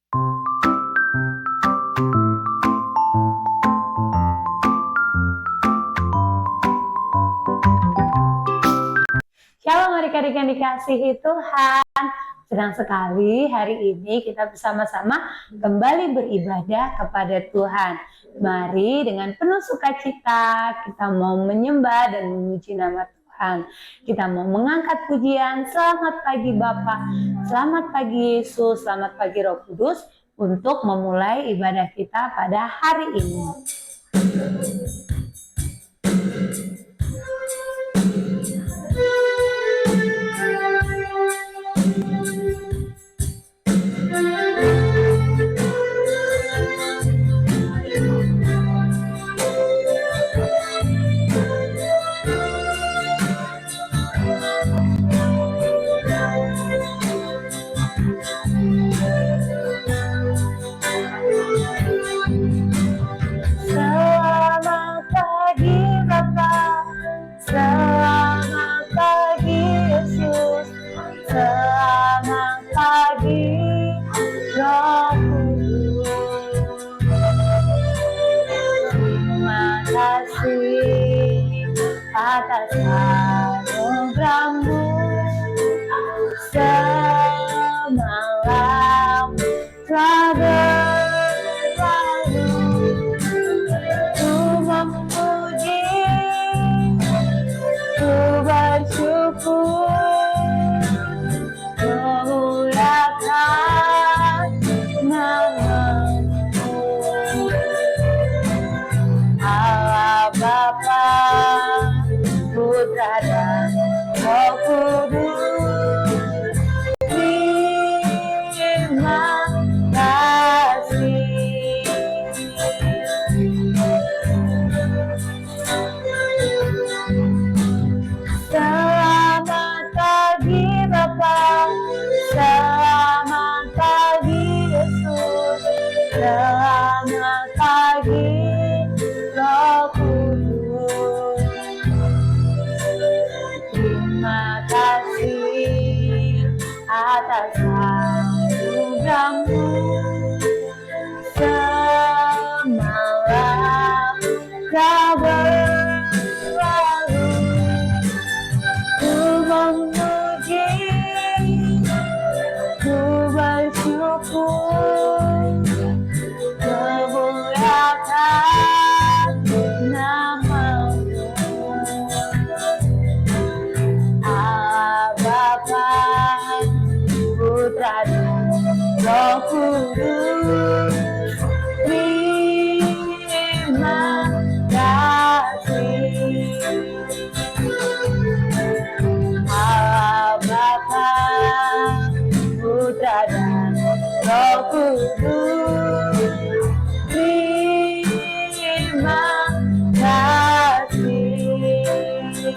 Shalom adik-adik yang dikasihi Tuhan. Senang sekali hari ini kita bersama-sama kembali beribadah kepada Tuhan. Mari dengan penuh sukacita kita mau menyembah dan memuji nama Tuhan. Kita mau mengangkat pujian selamat pagi Bapa, selamat pagi Yesus, selamat pagi Roh Kudus untuk memulai ibadah kita pada hari ini. Selamat pagi Bapa, selamat pagi Yesus, selamat pagi Roh Kudus. Terima kasih atas anugerah-Mu semalam telah berlalu. Ku memuji, ku bersyukur, memuliakan nama-Mu. Allah Bapa, Putra dan Roh Kudus, terima kasih. Selamat pagi Bapa, selamat pagi Yesus, selamat pagi Roh Kudus. Terima kasih atas anugerah-Mu semalam telah berlalu. Ku memuji, ku bersyukur, memuliakan nama-Mu. Allah Bapa, Putra dan Roh Kudus, terima kasih. Allah Bapa, Putra dan Roh Kudus, terima kasih.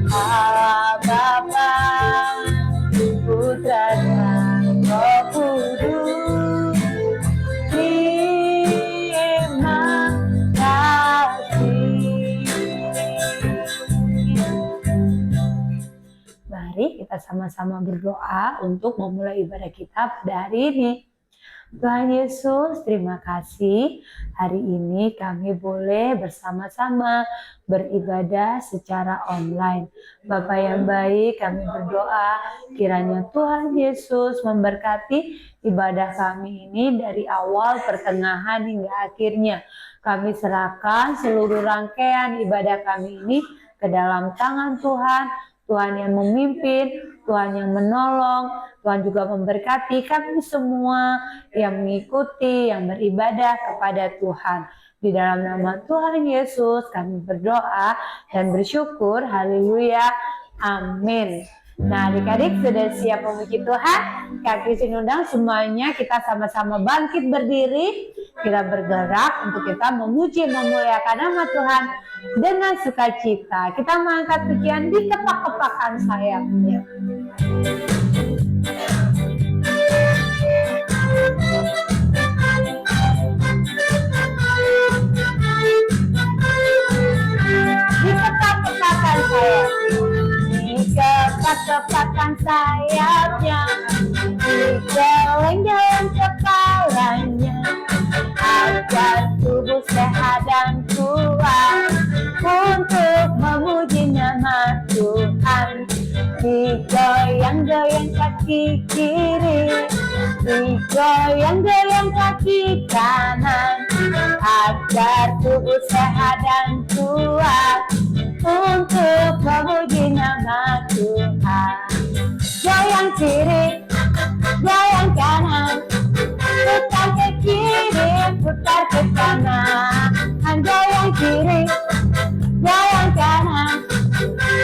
Allah Bapa, Putra dan Roh Kudus, terima kasih. Mari kita sama-sama berdoa untuk memulai ibadah kita pada hari ini. Tuhan Yesus, terima kasih hari ini kami boleh bersama-sama beribadah secara online. Bapa yang baik, kami berdoa kiranya Tuhan Yesus memberkati ibadah kami ini dari awal, pertengahan hingga akhirnya. Kami serahkan seluruh rangkaian ibadah kami ini ke dalam tangan Tuhan. Tuhan yang memimpin, Tuhan yang menolong, Tuhan juga memberkati kami semua yang mengikuti, yang beribadah kepada Tuhan. Di dalam nama Tuhan Yesus kami berdoa dan bersyukur. Haleluya. Amin. Nah, adik-adik sudah siap memuji Tuhan? Kak Kristin undang semuanya kita sama-sama bangkit berdiri. Kita bergerak untuk kita memuji, memuliakan nama Tuhan dengan sukacita. Kita mengangkat pujian di kepak-kepakan sayapnya. Di kepak-kepakan sayapnya. Di kepak-kepakan sayapnya. Di geleng-geleng kepalanya, agar tubuh sehat dan kuat untuk memuji nama Tuhan. Digoyang-goyang kaki kiri, digoyang-goyang kaki kanan, agar tubuh sehat dan kuat untuk memuji nama Tuhan. Goyang kiri, goyang kanan, putar ke kiri, putar ke kanan. Goyang kiri, goyang kanan,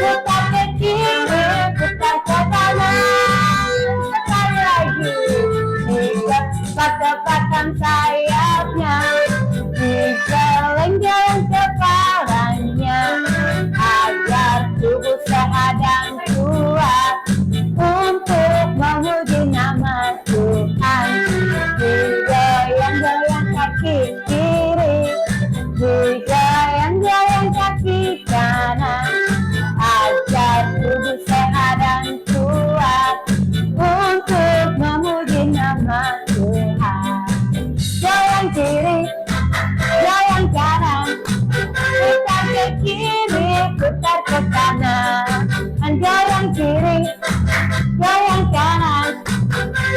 putar ke kiri, putar ke kanan. Sekali lagi, digepak-gepakkan sayapnya, digeleng-geleng kepalanya, agar tubuh sehat dan kuat untuk memuji nama Tuhan. Digoyang-goyang kaki kiri, digoyang-goyang kaki kanan, agar tubuh sehat dan kuat untuk memuji nama Tuhan. Goyang kiri, goyang kanan, putar ke kiri, putar ke kanan. Goyang kiri, goyang kanan,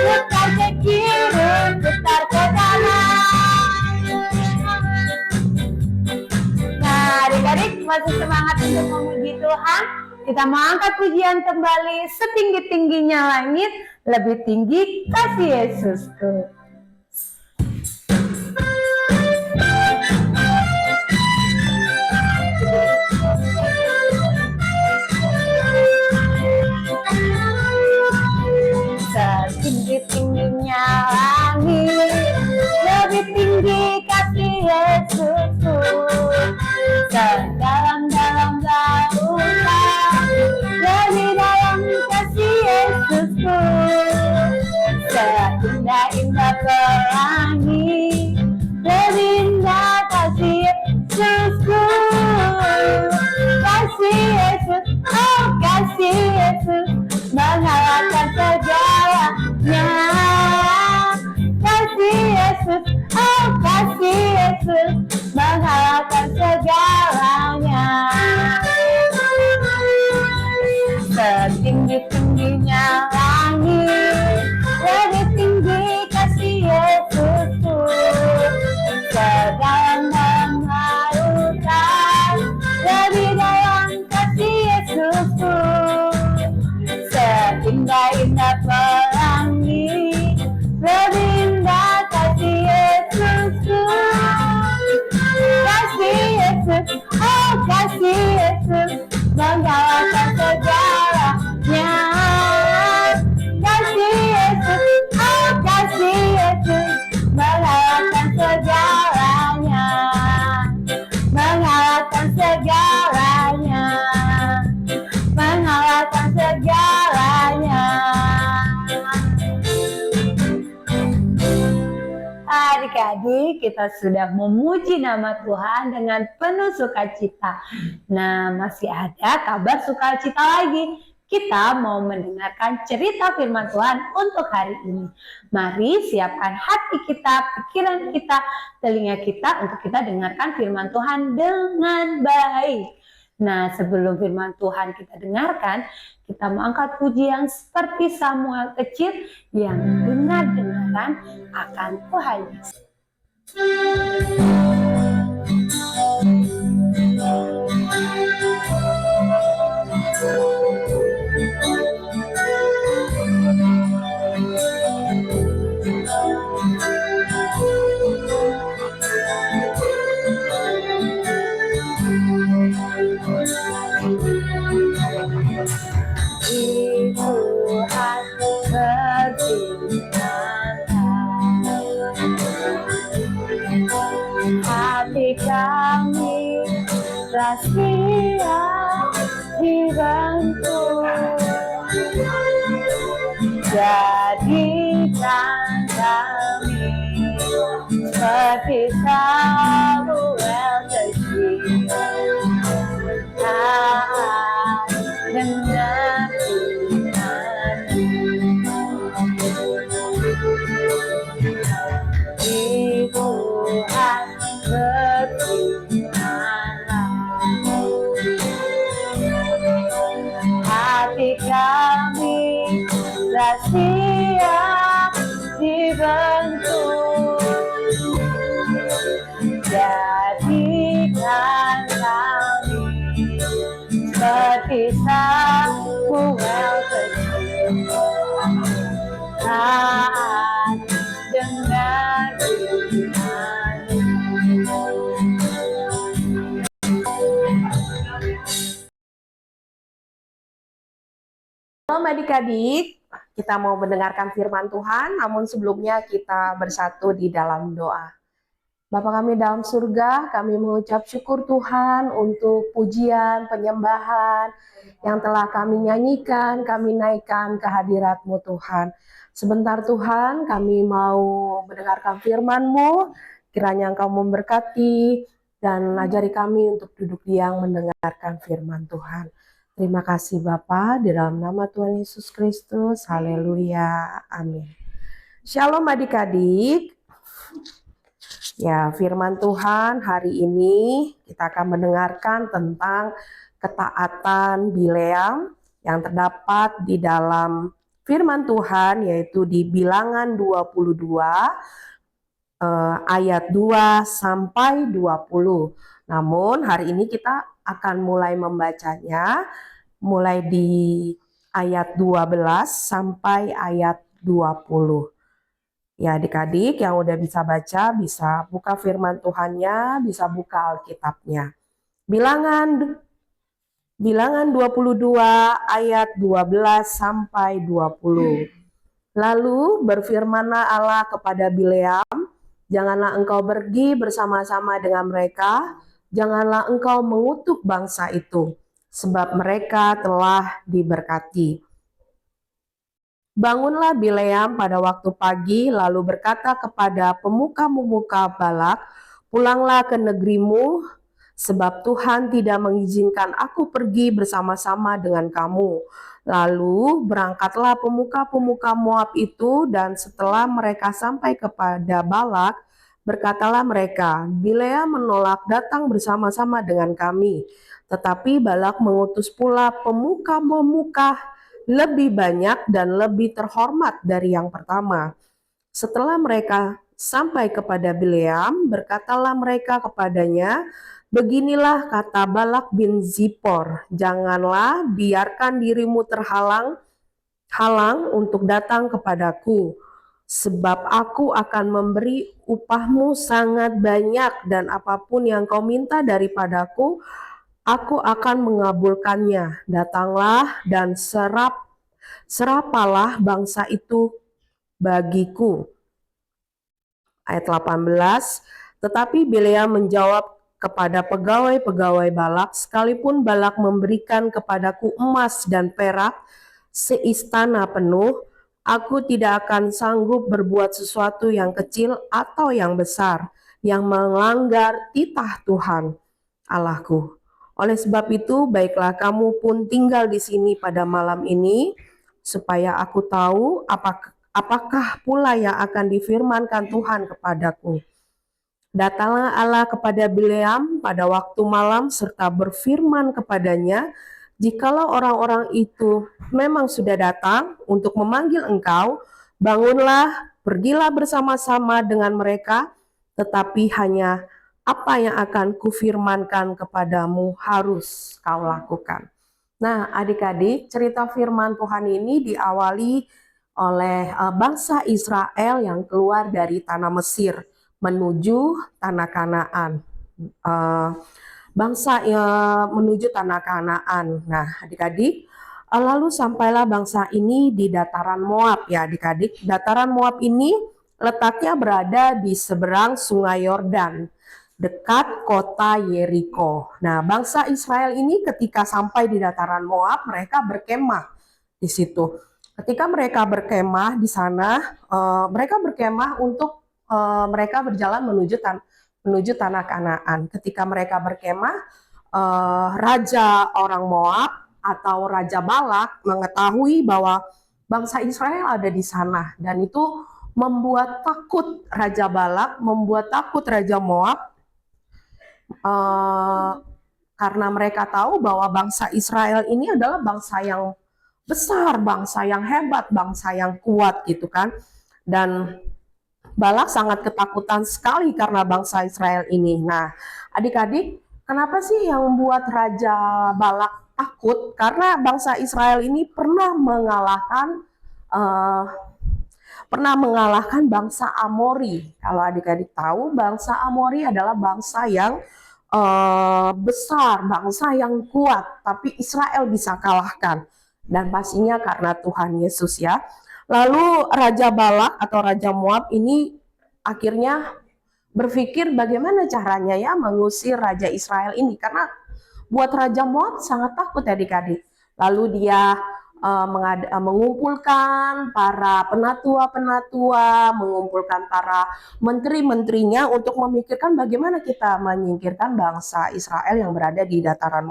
putar ke kiri, putar ke kanan. Nah, adik-adik masih semangat untuk memuji Tuhan? Kita mau angkat pujian kembali setinggi-tingginya langit, lebih tinggi kasih Yesusku. Setinggi-tingginya langit, lebih tinggi kasih Yesusku. Sedalam-dalam lautan, lebih dalam kasih Yesusku. Seindah-indah pelangi, lebih indah kasih Yesusku. Kasih Yesus, oh kasih Yesus, mengalahkan segalanya. Kasih Yesus, oh kasih Yesus, mengalahkan segalanya. Setinggi-tingginya langit, lebih tinggi kasih Yesusku. Sedalam-dalam lautan, lebih dalam kasih Yesusku. Seindah-indah pelangi, lebih indah kasih Yesusku. Kasih Yesus, oh kasih Yesus, mengalahkan segalanya. Kasih Yesus, oh kasih Yesus, mengalahkan segalanya. Mengalahkan segalanya, mengalahkan segalanya. Adik-adik, kita sudah memuji nama Tuhan dengan penuh sukacita. Nah, masih ada kabar sukacita lagi. Kita mau mendengarkan cerita firman Tuhan untuk hari ini. Mari siapkan hati kita, pikiran kita, telinga kita untuk kita dengarkan firman Tuhan dengan baik. Nah, sebelum firman Tuhan kita dengarkan, kita mau angkat pujian seperti Samuel kecil yang dengar-dengaran akan Tuhan Yesus. Tuhan berfirman, hati kami rahasia dibentuk, jadikan kami seperti Samuel kecil. Dengar firman-Mu, dengar firman-Mu. Halo adik-adik, kita mau mendengarkan firman Tuhan, namun sebelumnya kita bersatu di dalam doa. Bapa kami dalam surga, kami mengucap syukur Tuhan untuk pujian, penyembahan yang telah kami nyanyikan, kami naikkan ke hadirat-Mu Tuhan. Sebentar Tuhan, kami mau mendengarkan firman-Mu, kiranya Engkau memberkati dan ajari kami untuk duduk diam mendengarkan firman Tuhan. Terima kasih Bapa, di dalam nama Tuhan Yesus Kristus, haleluya, amin. Shalom adik-adik. Ya, firman Tuhan hari ini kita akan mendengarkan tentang ketaatan Bileam yang terdapat di dalam firman Tuhan, yaitu di Bilangan 22 ayat 2 sampai 20. Namun hari ini kita akan mulai membacanya mulai di ayat 12 sampai ayat 20. Ya adik-adik yang udah bisa baca, bisa buka firman Tuhannya, bisa buka Alkitabnya. Bilangan 22 ayat 12 sampai 20. Lalu berfirmanlah Allah kepada Bileam, janganlah engkau pergi bersama-sama dengan mereka, janganlah engkau mengutuk bangsa itu, sebab mereka telah diberkati. Bangunlah Bileam pada waktu pagi, lalu berkata kepada pemuka-pemuka Balak, pulanglah ke negerimu, sebab Tuhan tidak mengizinkan aku pergi bersama-sama dengan kamu. Lalu berangkatlah pemuka-pemuka Moab itu, dan setelah mereka sampai kepada Balak, berkatalah mereka, Bileam menolak datang bersama-sama dengan kami. Tetapi Balak mengutus pula pemuka-pemuka lebih banyak dan lebih terhormat dari yang pertama. Setelah mereka sampai kepada Bileam, berkatalah mereka kepadanya, beginilah kata Balak bin Zipor, janganlah biarkan dirimu terhalang untuk datang kepadaku, sebab aku akan memberi upahmu sangat banyak, dan apapun yang kau minta daripadaku, aku akan mengabulkannya. Datanglah dan serapalah bangsa itu bagiku. Ayat 18, tetapi Bileam menjawab kepada pegawai-pegawai Balak, sekalipun Balak memberikan kepadaku emas dan perak seistana penuh, aku tidak akan sanggup berbuat sesuatu yang kecil atau yang besar, yang melanggar titah Tuhan Allahku. Oleh sebab itu, baiklah kamu pun tinggal di sini pada malam ini, supaya aku tahu apakah pula yang akan difirmankan Tuhan kepadaku. Datanglah Allah kepada Bileam pada waktu malam serta berfirman kepadanya, jikalau orang-orang itu memang sudah datang untuk memanggil engkau, bangunlah, pergilah bersama-sama dengan mereka, tetapi hanya apa yang akan kufirmankan kepadamu harus kau lakukan. Nah, adik-adik, cerita firman Tuhan ini diawali oleh bangsa Israel yang keluar dari tanah Mesir menuju tanah Kanaan. Bangsa menuju tanah Kanaan. Nah, adik-adik, lalu sampailah bangsa ini di dataran Moab ya adik-adik. Dataran Moab ini letaknya berada di seberang Sungai Yordan, dekat kota Yeriko. Nah, bangsa Israel ini ketika sampai di dataran Moab, mereka berkemah di situ. Ketika mereka berkemah di sana, mereka berkemah untuk mereka berjalan menuju tanah Kanaan. Ketika mereka berkemah, raja orang Moab atau Raja Balak mengetahui bahwa bangsa Israel ada di sana, dan itu membuat takut Raja Balak, membuat takut Raja Moab, karena mereka tahu bahwa bangsa Israel ini adalah bangsa yang besar, bangsa yang hebat, bangsa yang kuat gitu kan. Dan Balak sangat ketakutan sekali karena bangsa Israel ini. Nah, adik-adik, kenapa sih yang membuat Raja Balak takut? Karena bangsa Israel ini pernah mengalahkan pernah mengalahkan bangsa Amori. Kalau adik-adik tahu, bangsa Amori adalah bangsa yang besar, bangsa yang kuat, tapi Israel bisa kalahkan. Dan pastinya karena Tuhan Yesus ya. Lalu Raja Balak atau Raja Moab ini akhirnya berpikir bagaimana caranya ya mengusir Raja Israel ini. Karena buat Raja Moab sangat takut adik-adik. Lalu dia mengumpulkan para penatua-penatua, mengumpulkan para menteri-menterinya untuk memikirkan bagaimana kita menyingkirkan bangsa Israel yang berada di dataran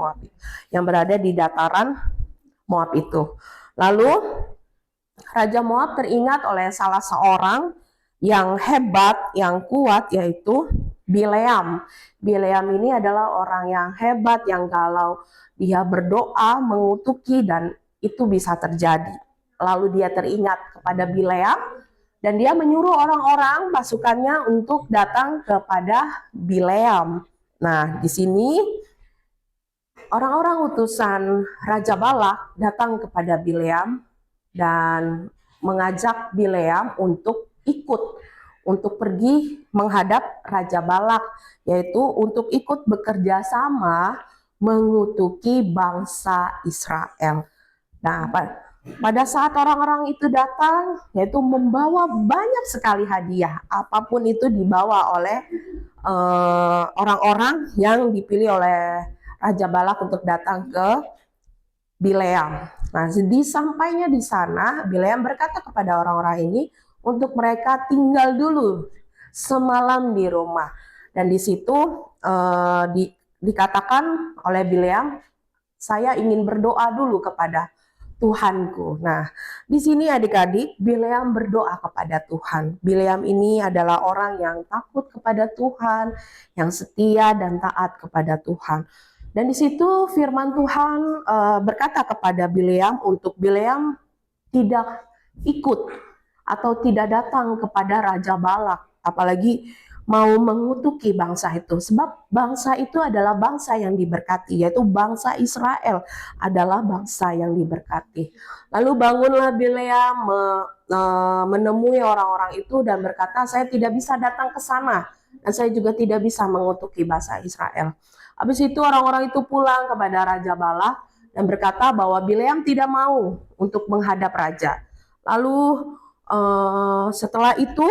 Moab, itu. Lalu Raja Moab teringat oleh salah seorang yang hebat, yang kuat, yaitu Bileam. Bileam ini adalah orang yang hebat, yang kalau dia berdoa, mengutuki, dan itu bisa terjadi. Lalu dia teringat kepada Bileam, dan dia menyuruh orang-orang pasukannya untuk datang kepada Bileam. Nah, di sini orang-orang utusan Raja Balak datang kepada Bileam dan mengajak Bileam untuk ikut, untuk pergi menghadap Raja Balak, yaitu untuk ikut bekerja sama mengutuki bangsa Israel. Nah, pada saat orang-orang itu datang, yaitu membawa banyak sekali hadiah, apapun itu dibawa oleh orang-orang yang dipilih oleh Raja Balak untuk datang ke Bileam. Nah, disampainya di sana, Bileam berkata kepada orang-orang ini untuk mereka tinggal dulu semalam di rumah. Dan di situ dikatakan oleh Bileam, saya ingin berdoa dulu kepada Tuhanku. Nah, di sini adik-adik, Bileam berdoa kepada Tuhan. Bileam ini adalah orang yang takut kepada Tuhan, yang setia dan taat kepada Tuhan. Dan di situ firman Tuhan berkata kepada Bileam untuk Bileam tidak ikut atau tidak datang kepada Raja Balak, apalagi mau mengutuki bangsa itu. Sebab bangsa itu adalah bangsa yang diberkati, yaitu bangsa Israel adalah bangsa yang diberkati. Lalu bangunlah Bileam menemui orang-orang itu dan berkata, saya tidak bisa datang ke sana dan saya juga tidak bisa mengutuki bangsa Israel. Habis itu orang-orang itu pulang kepada Raja Balak dan berkata bahwa Bileam tidak mau untuk menghadap raja. Lalu setelah itu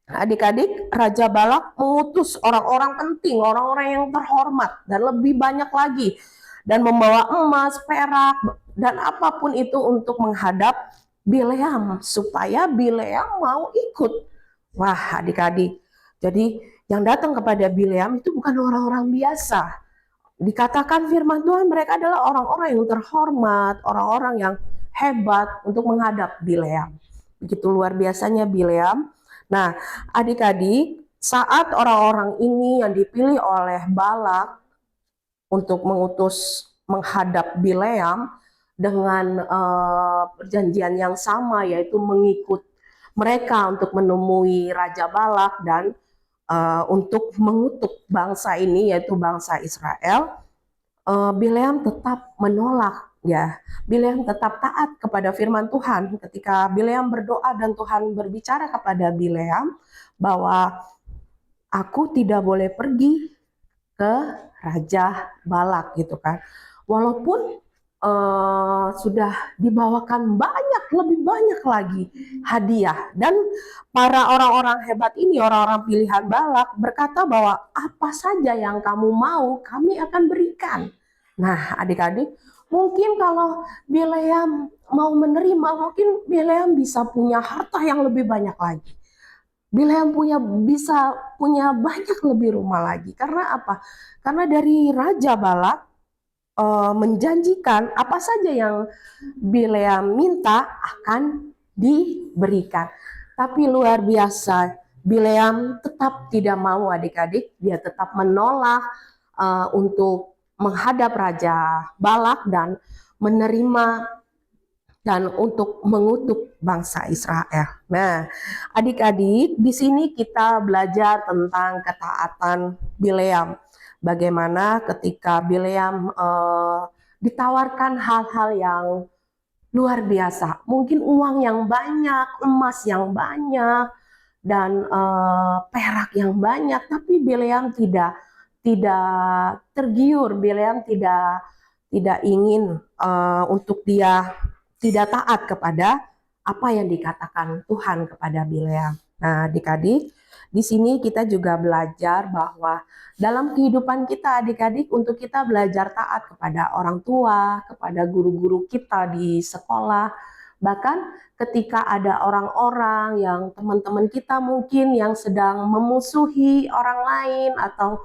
adik-adik, Raja Balak mengutus orang-orang penting, orang-orang yang terhormat dan lebih banyak lagi, dan membawa emas, perak, dan apapun itu untuk menghadap Bileam supaya Bileam mau ikut. Wah, adik-adik, jadi yang datang kepada Bileam itu bukan orang-orang biasa. Dikatakan firman Tuhan mereka adalah orang-orang yang terhormat, orang-orang yang hebat untuk menghadap Bileam. Begitu luar biasanya Bileam. Nah, adik-adik, saat orang-orang ini yang dipilih oleh Balak untuk mengutus menghadap Bileam dengan perjanjian yang sama, yaitu mengikut mereka untuk menemui Raja Balak dan untuk mengutuk bangsa ini, yaitu bangsa Israel, Bileam tetap menolak. Ya, Bileam tetap taat kepada firman Tuhan. Ketika Bileam berdoa dan Tuhan berbicara kepada Bileam bahwa aku tidak boleh pergi ke Raja Balak gitu kan. Walaupun sudah dibawakan lebih banyak lagi hadiah, dan para orang-orang hebat ini, orang-orang pilihan Balak berkata bahwa apa saja yang kamu mau kami akan berikan. Nah, adik-adik, mungkin kalau Bileam mau menerima, mungkin Bileam bisa punya harta yang lebih banyak lagi. Bileam bisa punya banyak lebih rumah lagi. Karena apa? Karena dari Raja Balak menjanjikan apa saja yang Bileam minta akan diberikan. Tapi luar biasa, Bileam tetap tidak mau adik-adik, dia tetap menolak untuk menghadap Raja Balak dan menerima dan untuk mengutuk bangsa Israel. Nah, adik-adik, di sini kita belajar tentang ketaatan Bileam. Bagaimana ketika Bileam ditawarkan hal-hal yang luar biasa. Mungkin uang yang banyak, emas yang banyak, dan perak yang banyak, tapi Bileam tidak tergiur. Bileam tidak ingin untuk dia tidak taat kepada apa yang dikatakan Tuhan kepada Bileam. Nah, adik-adik, di sini kita juga belajar bahwa dalam kehidupan kita, adik-adik, untuk kita belajar taat kepada orang tua, kepada guru-guru kita di sekolah, bahkan ketika ada orang-orang yang teman-teman kita mungkin yang sedang memusuhi orang lain atau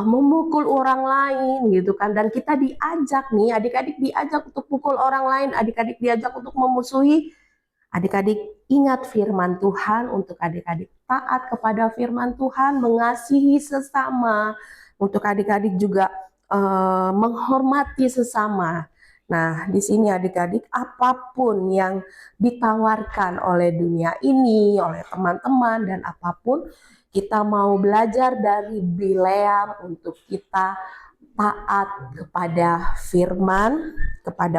memukul orang lain gitu kan, dan kita diajak nih, adik-adik diajak untuk pukul orang lain, adik-adik diajak untuk memusuhi, adik-adik ingat firman Tuhan, untuk adik-adik taat kepada firman Tuhan, mengasihi sesama, untuk adik-adik juga menghormati sesama. Nah, di sini adik-adik, apapun yang ditawarkan oleh dunia ini, oleh teman-teman dan apapun, kita mau belajar dari Bileam untuk kita taat kepada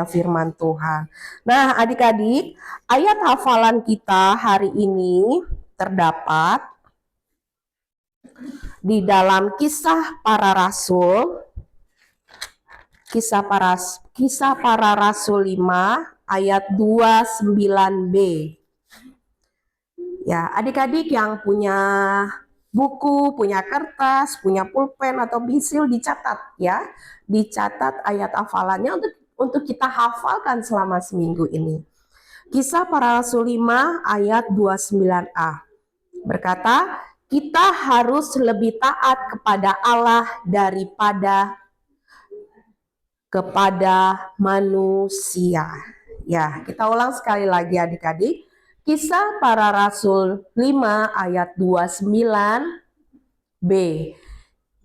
firman Tuhan. Nah, adik-adik, ayat hafalan kita hari ini terdapat di dalam Kisah Para Rasul, Kisah Para Rasul 5 ayat 29b. Ya, adik-adik yang punya buku, punya kertas, punya pulpen atau pensil, dicatat ya. Dicatat ayat hafalannya untuk kita hafalkan selama seminggu ini. Kisah Para Rasul 5 ayat 29a berkata, kita harus lebih taat kepada Allah daripada kepada manusia. Ya, kita ulang sekali lagi adik-adik. Kisah Para Rasul 5 ayat 29b.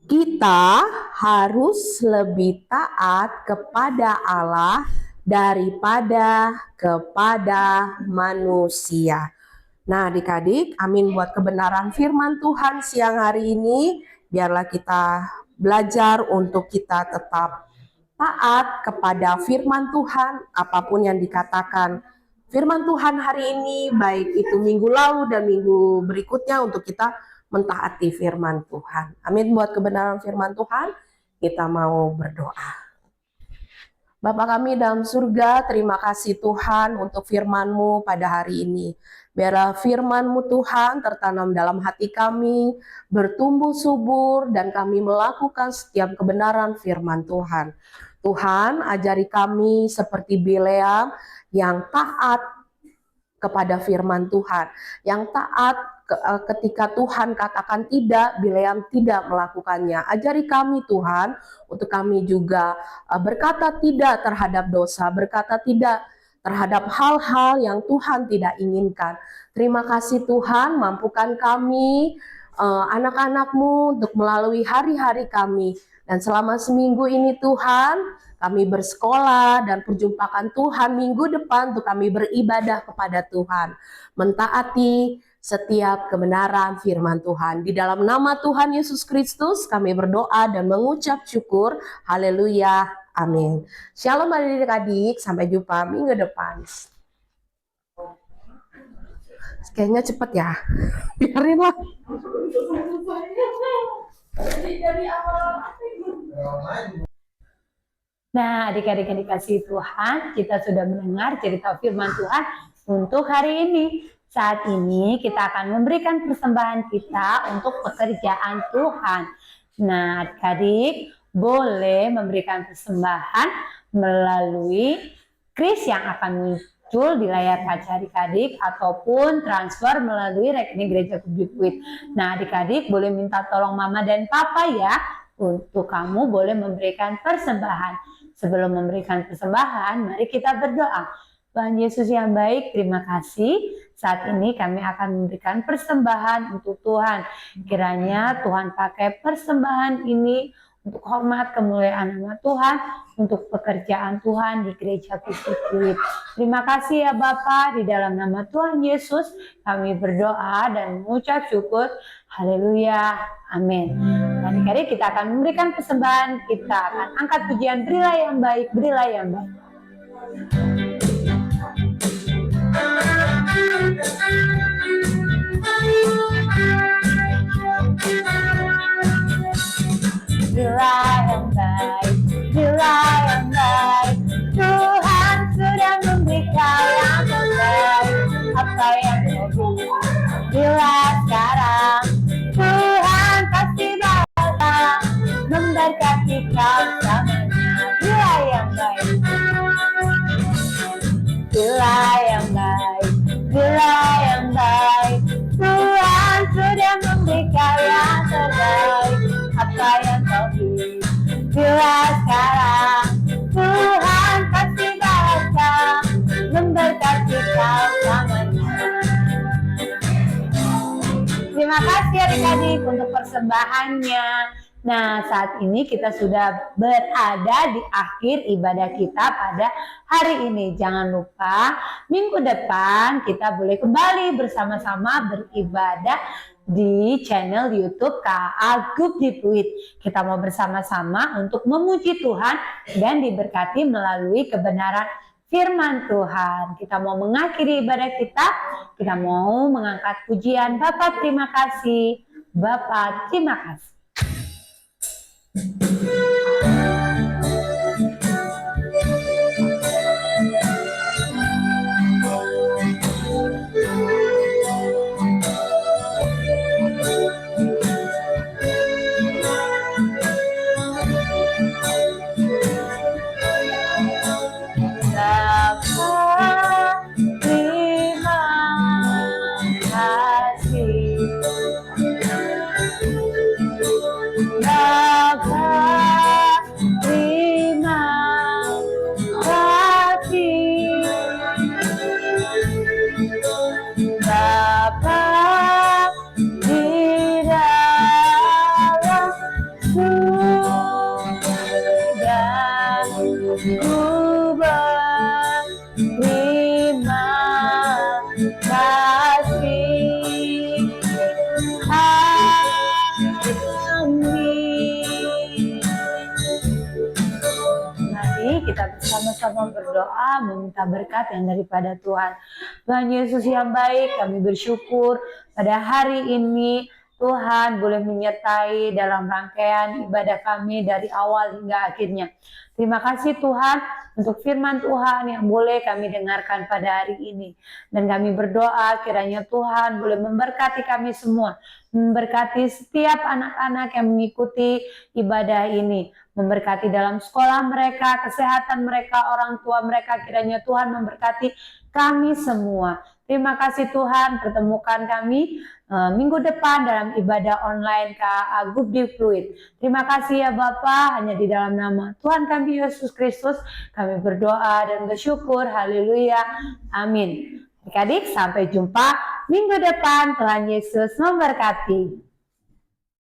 Kita harus lebih taat kepada Allah daripada kepada manusia. Nah, adik-adik, amin buat kebenaran firman Tuhan siang hari ini. Biarlah kita belajar untuk kita tetap taat kepada firman Tuhan, apapun yang dikatakan firman Tuhan hari ini, baik itu minggu lalu dan minggu berikutnya, untuk kita mentaati firman Tuhan. Amin buat kebenaran firman Tuhan. Kita mau berdoa. Bapa kami dalam surga, terima kasih Tuhan untuk firman-Mu pada hari ini. Biarlah firman-Mu Tuhan tertanam dalam hati kami, bertumbuh subur, dan kami melakukan setiap kebenaran firman Tuhan. Tuhan, ajari kami seperti Bileam yang taat kepada firman Tuhan, yang taat ketika Tuhan katakan tidak, Bileam tidak melakukannya. Ajari kami Tuhan, untuk kami juga berkata tidak terhadap dosa, berkata tidak terhadap hal-hal yang Tuhan tidak inginkan. Terima kasih Tuhan, mampukan kami, anak-anak-Mu, untuk melalui hari-hari kami. Dan selama seminggu ini Tuhan, kami bersekolah dan perjumpaan Tuhan minggu depan untuk kami beribadah kepada Tuhan, mentaati setiap kebenaran firman Tuhan. Di dalam nama Tuhan Yesus Kristus kami berdoa dan mengucap syukur. Haleluya. Amin. Shalom adik-adik, sampai jumpa minggu depan. Kayaknya cepet ya. Biarin lah. Nah, adik-adik yang dikasihi Tuhan, kita sudah mendengar cerita firman Tuhan untuk hari ini. Saat ini kita akan memberikan persembahan kita untuk pekerjaan Tuhan. Nah, adik-adik boleh memberikan persembahan melalui kris yang akan muncul di layar kaca adik-adik, ataupun transfer melalui rekening gereja Kudus. Nah, adik-adik boleh minta tolong mama dan papa ya, untuk kamu boleh memberikan persembahan. Sebelum memberikan persembahan, mari kita berdoa. Tuhan Yesus yang baik, terima kasih. Saat ini kami akan memberikan persembahan untuk Tuhan. Kiranya Tuhan pakai persembahan ini untuk hormat kemuliaan nama Tuhan, untuk pekerjaan Tuhan di gereja Kudus. Terima kasih ya Bapa, di dalam nama Tuhan Yesus kami berdoa dan mengucap syukur. Haleluya. Amin. Adik-adik, kita akan memberikan persembahan, kita akan angkat pujian, berilah yang baik, berilah yang baik. Bila yang baik, bila yang baik, Tuhan sudah memberikan yang terbaik. Apa yang kau beri, bila sekarang Tuhan pasti bakal memberkati kau selamanya. Bila yang baik, bila yang baik, bila yang baik, Tuhan sudah memberikan yang terbaik. Apa yang kau pilih, bila sekarang Tuhan pasti bakal memberkati kau selamanya. Terima kasih adik-adik untuk persembahannya. Nah, saat ini kita sudah berada di akhir ibadah kita pada hari ini. Jangan lupa minggu depan kita boleh kembali bersama-sama beribadah di channel YouTube KA Gubdi Pluit. Kita mau bersama-sama untuk memuji Tuhan dan diberkati melalui kebenaran firman Tuhan. Kita mau mengakhiri ibadah kita mau mengangkat pujian. Bapak terima kasih, Bapak terima kasih. Kita bersama-sama berdoa meminta berkat yang daripada Tuhan. Tuhan Yesus yang baik, kami bersyukur pada hari ini Tuhan boleh menyertai dalam rangkaian ibadah kami dari awal hingga akhirnya. Terima kasih Tuhan untuk firman Tuhan yang boleh kami dengarkan pada hari ini. Dan kami berdoa kiranya Tuhan boleh memberkati kami semua. Memberkati setiap anak-anak yang mengikuti ibadah ini. Memberkati dalam sekolah mereka, kesehatan mereka, orang tua mereka. Kiranya Tuhan memberkati kami semua. Terima kasih Tuhan, pertemukan kami minggu depan dalam ibadah online KA Gubdi Pluit. Terima kasih ya Bapa, hanya di dalam nama Tuhan kami Yesus Kristus kami berdoa dan bersyukur. Haleluya. Amin. Adik-adik, sampai jumpa minggu depan. Tuhan Yesus memberkati.